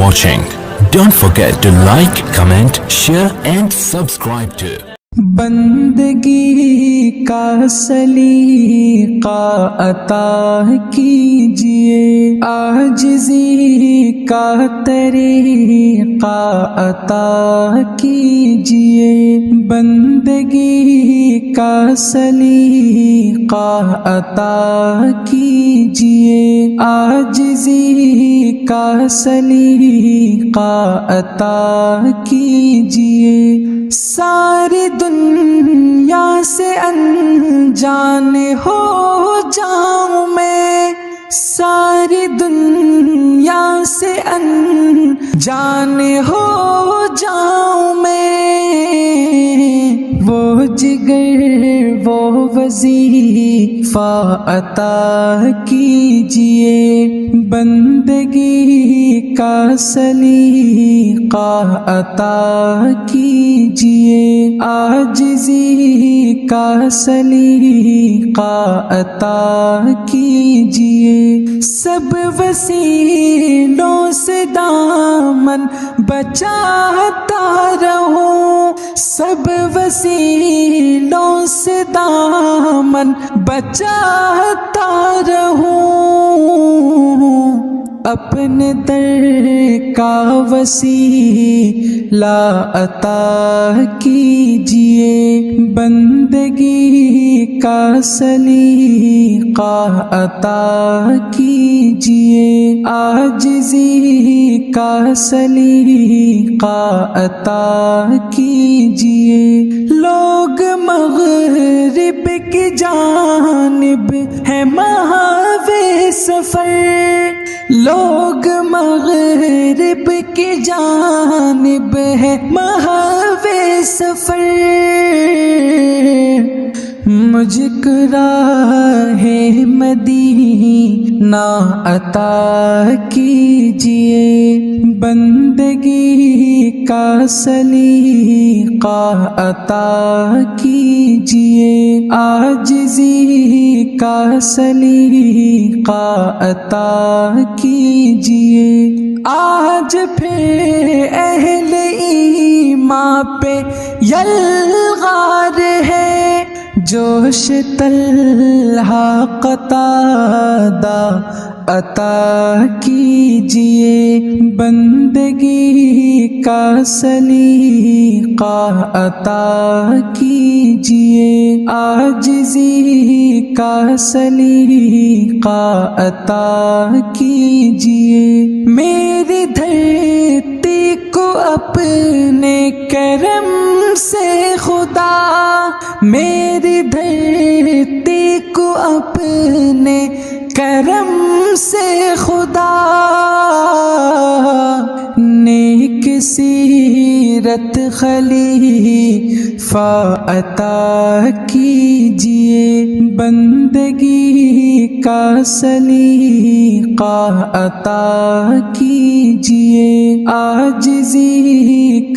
watching. Don't forget to like, comment, share and subscribe to. بندگی کا سلیقہ عطا کیجئے، عاجزی کا طریقہ عطا کیجئے، بندگی کا سلیقہ عطا کیجئے، عاجزی کا سلیقہ عطا کیجئے، ساری دنیا سے انجان ہو جاؤں میں، ساری دنیا سے انجان ہو جاؤں میں، وہ جگر وہ وظیفہ عطا کیجئے، بندگی کا سلیقہ عطا کیجئے، عاجزی کا سلیقہ عطا کیجئے، سب وسیلوں سے دامن بچاتا رہوں، سب وسیلوں سے دامن بچاتا رہوں، اپنے در کا وسیلہ عطا کیجئے، بندگی کا سلیقہ عطا کیجئے، عاجزی کا سلیقہ عطا کیجئے، لوگ مغرب کی جانب ہے ماہوے سفر، لوگ مغرب کی جانب ہے ماہوے سفر، مجھ کو راہ مدینہ عطا کیجئے، بندگی کا سلیقہ عطا کیجئے، عاجزی کا سلیقہ عطا کیجئے، آج پھر اہل ایمان پہ یلغار ہے، جوش طلحہ قتادہ عطا کیجئے، بندگی کا سلیقہ عطا کیجئے، عاجزی کا سلیقہ عطا کیجئے، میری دھرتی کو اپنے کرم سے خدا، میری دھرتی کو اپنے کرم سے خدا، نیک سیرت خلیفہ عطا کیجئے، بندگی کا سلیقہ عطا کیجئے، عاجزی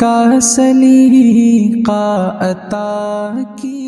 کا سلیقہ عطا کیجئے۔